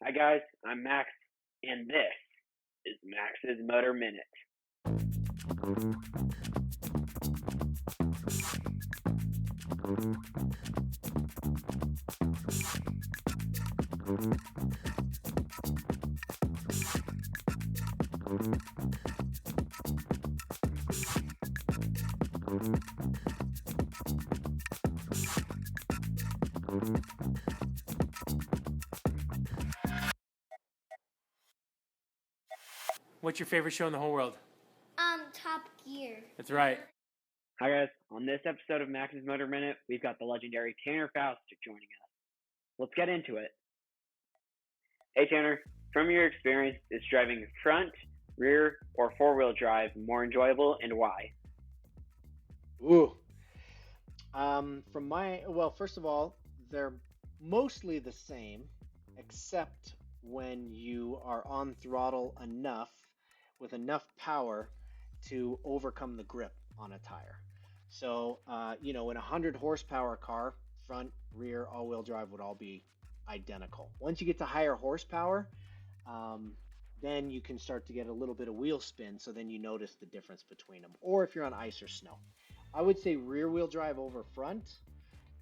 Hi guys, I'm Max, and this is Max's Motor Minute. What's your favorite show in the whole world? Top Gear. That's right. Hi guys, on this episode of Max's Motor Minute, we've got the legendary Tanner Foust joining us. Let's get into it. Hey Tanner, from your experience, is driving front, rear, or four-wheel drive more enjoyable, and why? First of all, they're mostly the same, except when you are on throttle enough, with enough power to overcome the grip on a tire. So, in a 100 horsepower car, front, rear, all-wheel drive would all be identical. Once you get to higher horsepower, then you can start to get a little bit of wheel spin, so then you notice the difference between them. Or if you're on ice or snow. I would say rear wheel drive over front,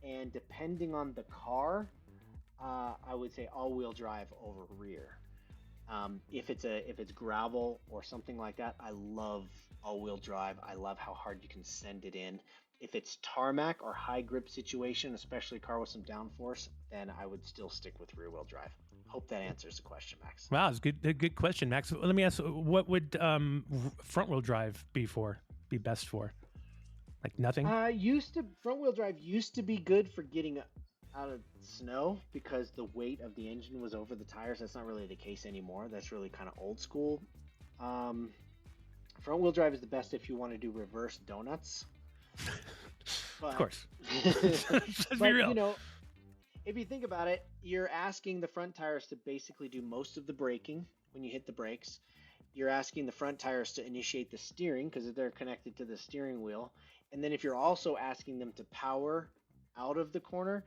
and depending on the car, I would say all-wheel drive over rear. If it's gravel or something like that, I love all-wheel drive. I love how hard you can send it in. If it's tarmac or high grip situation, especially a car with some downforce, then I would still stick with rear wheel drive. Hope that answers the question, Max. Wow, it's good. A good question, Max. Let me ask: what would front wheel drive be best for? Like nothing. Front wheel drive used to be good for getting out of snow because the weight of the engine was over the tires. That's not really the case anymore. That's really kind of old school. Front wheel drive is the best if you want to do reverse donuts. But, of course. Let's be real. If you think about it, you're asking the front tires to basically do most of the braking when you hit the brakes. You're asking the front tires to initiate the steering because they're connected to the steering wheel. And then if you're also asking them to power out of the corner,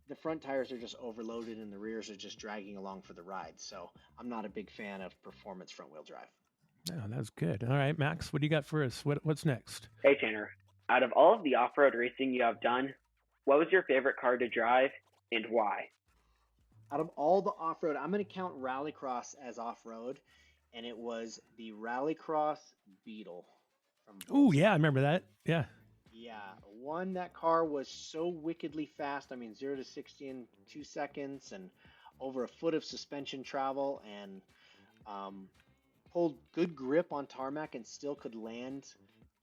the front tires are just overloaded and the rears are just dragging along for the ride. So I'm not a big fan of performance front wheel drive. Oh, that's good. All right, Max, what do you got for us? What's next? Hey Tanner, out of all of the off-road racing you have done, what was your favorite car to drive and why? Out of all the off-road, I'm going to count Rallycross as off-road, and it was the Rallycross Beetle. Oh, yeah, I remember that. Yeah. Yeah, that car was so wickedly fast. I mean, 0 to 60 in 2 seconds and over a foot of suspension travel, and pulled good grip on tarmac and still could land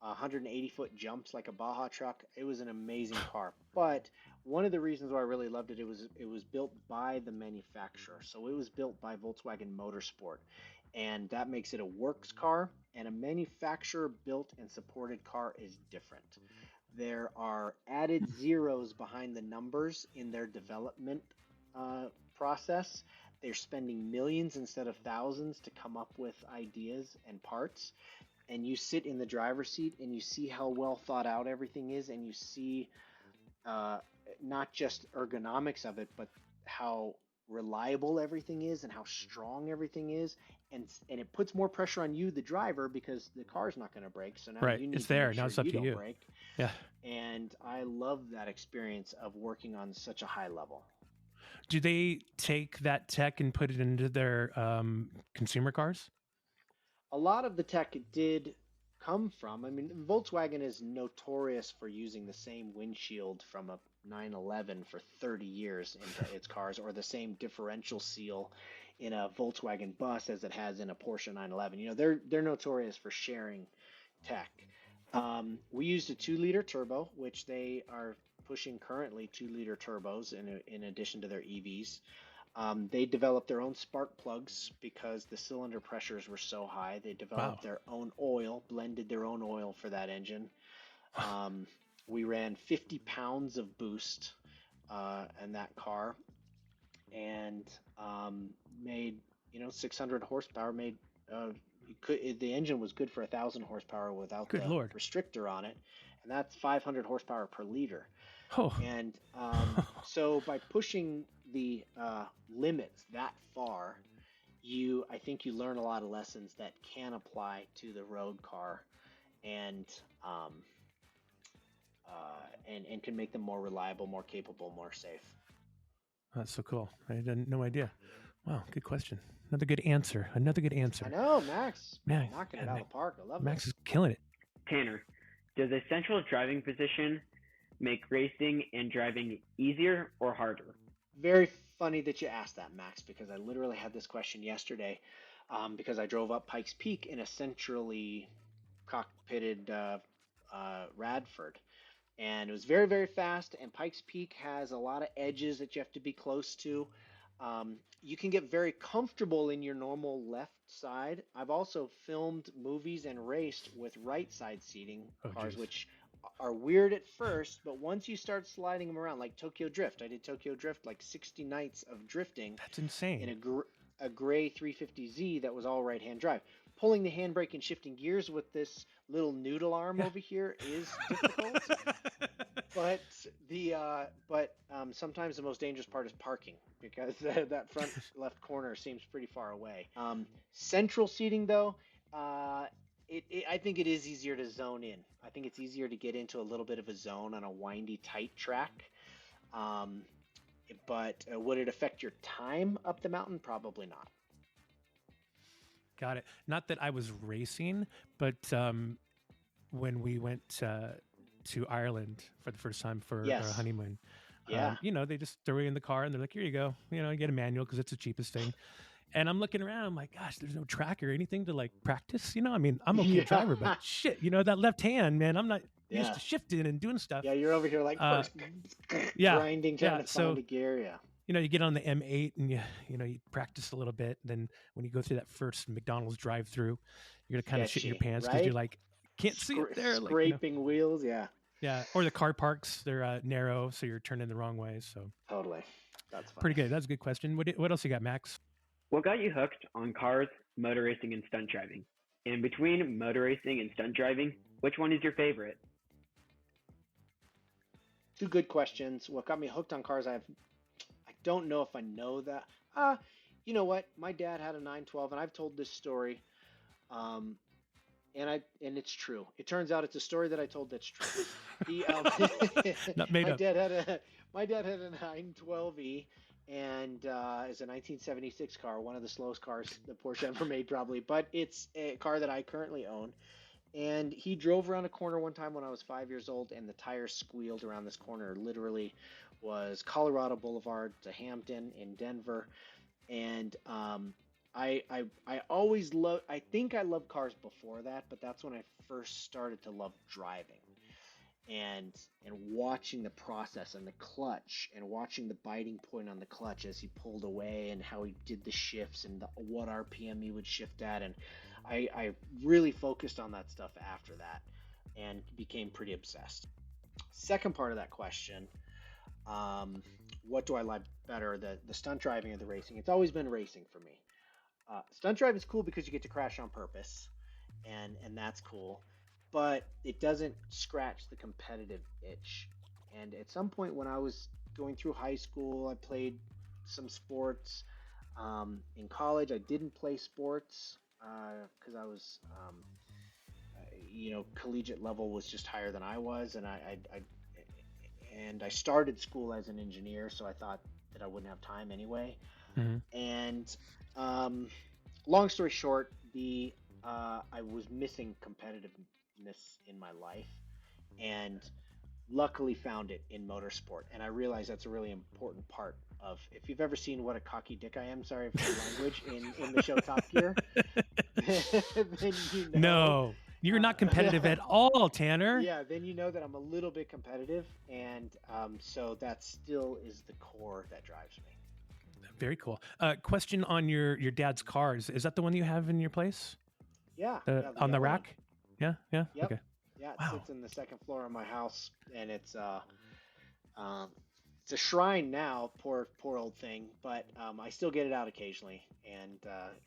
180-foot jumps like a Baja truck. It was an amazing car. But one of the reasons why I really loved it, it was built by the manufacturer. So it was built by Volkswagen Motorsport. And that makes it a works car, and a manufacturer built and supported car is different. There are added zeros behind the numbers in their development process. They're spending millions instead of thousands to come up with ideas and parts. And you sit in the driver's seat and you see how well thought out everything is, and you see not just ergonomics of it, but how reliable everything is and how strong everything is, and it puts more pressure on you, the driver, because the car's not going to break. So now you need it's there. To make now sure it's up you to don't you. Break. Yeah. And I love that experience of working on such a high level. Do they take that tech and put it into their consumer cars? A lot of the tech did come from. I mean, Volkswagen is notorious for using the same windshield from a 911 for 30 years into its cars, or the same differential seal in a Volkswagen bus as it has in a Porsche 911. They're notorious for sharing tech. We used a 2-liter turbo, which they are pushing currently 2-liter turbos in addition to their EVs. They developed their own spark plugs because the cylinder pressures were so high. They developed their own oil, blended their own oil for that engine. We ran 50 pounds of boost in that car, and made 600 horsepower. The engine was good for 1,000 horsepower without the restrictor on it, and that's 500 horsepower per liter. Oh. And so by pushing the limits that far, I think you learn a lot of lessons that can apply to the road car, and and can make them more reliable, more capable, more safe. That's so cool. I had no idea. Wow, good question. Another good answer. Another good answer. I know, Max. Man, knocking it out of the park. I love Max this. is killing it. Tanner, does a central driving position make racing and driving easier or harder? Very funny that you asked that, Max, because I literally had this question yesterday, because I drove up Pikes Peak in a centrally cockpitted Radford. And it was very, very fast, and Pikes Peak has a lot of edges that you have to be close to. You can get very comfortable in your normal left side. I've also filmed movies and raced with right side seating cars, which are weird at first, but once you start sliding them around, like Tokyo Drift, I did Tokyo Drift, like 60 nights of drifting. That's insane. In a gray 350Z that was all right-hand drive. Pulling the handbrake and shifting gears with this little noodle arm over here is difficult. But sometimes the most dangerous part is parking, because that front left corner seems pretty far away. Central seating, though, I think it is easier to zone in. I think it's easier to get into a little bit of a zone on a windy, tight track. But would it affect your time up the mountain? Probably not. Got it. Not that I was racing, but when we went to Ireland for the first time for our honeymoon, they just throw you in the car and they're like, here you go. You get a manual because it's the cheapest thing. And I'm looking around, I'm like, gosh, there's no track or anything to like practice. I mean, I'm okay driver, but shit, that left hand, man, I'm not used to shifting and doing stuff. Yeah, you're over here like first grinding, trying to find a gear. Yeah. You get on the M8 and you practice a little bit. Then when you go through that first McDonald's drive-through, you're gonna kind of shit in your pants because you're like, can't see it there. Scraping wheels, yeah. Yeah, or the car parks, they're narrow, so you're turning the wrong way. So totally, that's fun. Pretty good. That's a good question. What else you got, Max? What got you hooked on cars, motor racing, and stunt driving? And between motor racing and stunt driving, which one is your favorite? Two good questions. What got me hooked on cars? I don't know if I know that. You know what? My dad had a 912, and I've told this story, and it's true. It turns out it's a story that I told that's true. Not made up. My dad had a 912E, and it's a 1976 car, one of the slowest cars the Porsche ever made, probably. But it's a car that I currently own. And he drove around a corner one time when I was 5 years old, and the tires squealed around this corner. Literally was Colorado Boulevard to Hampton in Denver. And I always loved, I think I loved cars before that, but that's when I first started to love driving. And watching the process and the clutch, and watching the biting point on the clutch as he pulled away, and how he did the shifts, and what RPM he would shift at. And I really focused on that stuff after that and became pretty obsessed. Second part of that question, what do I like better, the stunt driving or the racing? It's always been racing for me. Stunt driving is cool because you get to crash on purpose, and that's cool, but it doesn't scratch the competitive itch. And at some point when I was going through high school, I played some sports. In college, I didn't play sports because I was, collegiate level was just higher than I was, and I started school as an engineer, so I thought that I wouldn't have time anyway. Mm-hmm. And long story short, I was missing competitiveness in my life, and luckily found it in motorsport. And I realized that's a really important part of, if you've ever seen What a Cocky Dick I Am, sorry for the language, in the show Top Gear, then you know. No, you're not competitive at all, Tanner. Yeah, then you know that I'm a little bit competitive, and so that still is the core that drives me. Very cool. Question on your dad's cars. Is that the one you have in your place? Yeah. On the rack? Yeah? Yep. Okay. Yeah, it sits in the second floor of my house, and it's a shrine now, poor old thing, but I still get it out occasionally, and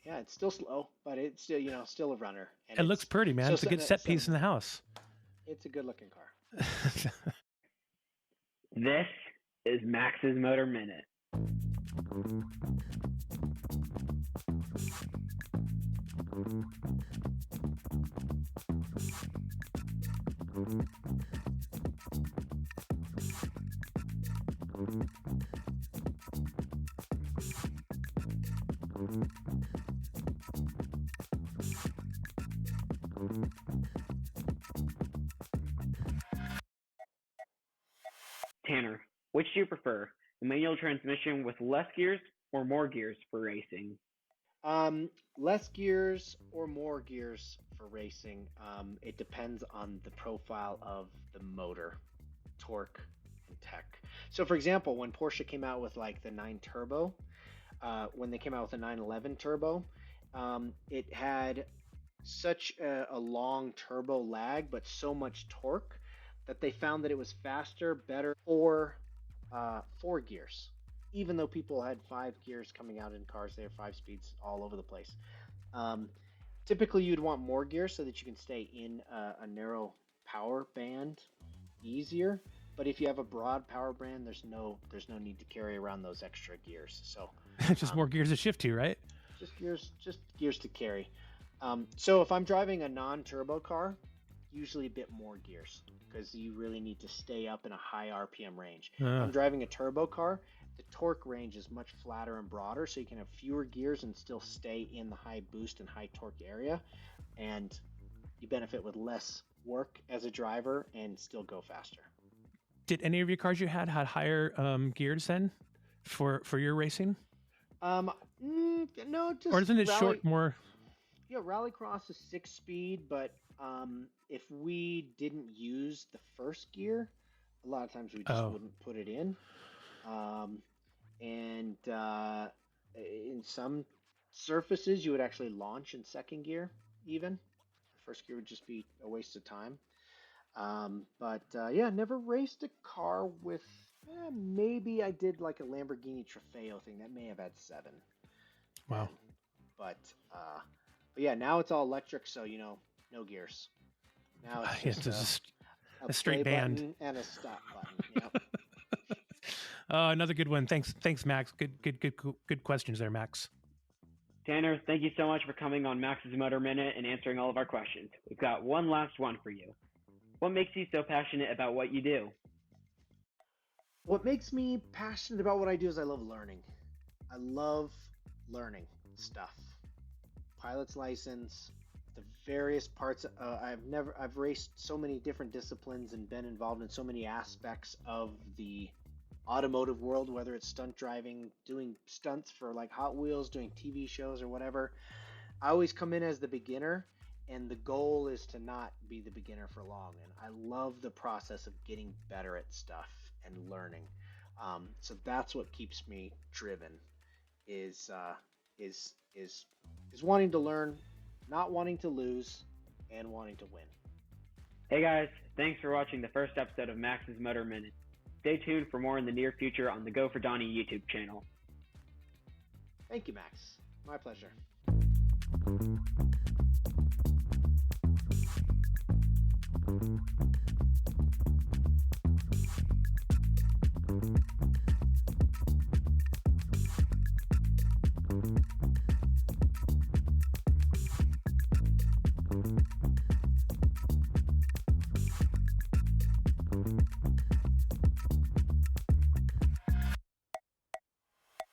it's still slow, but it's still, still a runner. And it looks pretty, man. It's a good set piece in the house. It's a good looking car. This is Max's Motor Minute. Tanner, which do you prefer? A manual transmission with less gears or more gears for racing? Less gears or more gears for racing. It depends on the profile of the motor, torque, and tech. So, for example, when Porsche came out with like the 9 Turbo, when they came out with the 911 Turbo, it had such a long turbo lag, but so much torque that they found that it was faster, better for 4 gears. Even though people had 5 gears coming out in cars, they have 5 speeds all over the place. Typically, you'd want more gears so that you can stay in a narrow power band easier. But if you have a broad power band, there's no need to carry around those extra gears. So just more gears to shift to, right? Just gears to carry. So if I'm driving a non-turbo car, usually a bit more gears because you really need to stay up in a high RPM range. If I'm driving a turbo car, the torque range is much flatter and broader, so you can have fewer gears and still stay in the high boost and high torque area, and you benefit with less work as a driver and still go faster. Did any of your cars you had higher gears then for your racing? No, just or isn't it short more? Yeah, Rallycross is 6-speed, but if we didn't use the first gear, a lot of times we just wouldn't put it in. And in some surfaces, you would actually launch in second gear even. First gear would just be a waste of time. But yeah, never raced a car with, maybe I did like a Lamborghini Trofeo thing. That may have had 7. Wow. But yeah, now it's all electric, so, no gears. Now it's just a straight band and a stop button. Yep. Another good one. Thanks, Max. Good questions there, Max. Tanner, thank you so much for coming on Max's Motor Minute and answering all of our questions. We've got one last one for you. What makes you so passionate about what you do? What makes me passionate about what I do is I love learning. I love learning stuff. Pilot's license, the various parts. I've raced so many different disciplines and been involved in so many aspects of the automotive world, whether it's stunt driving, doing stunts for like Hot Wheels, doing TV shows or whatever. I always come in as the beginner, and the goal is to not be the beginner for long. And I love the process of getting better at stuff and learning. So that's what keeps me driven, is wanting to learn, not wanting to lose, and wanting to win. Hey guys, thanks for watching the first episode of Max's Motor Minute. Stay tuned for more in the near future on the Go For Donny YouTube channel. Thank you, Max. My pleasure.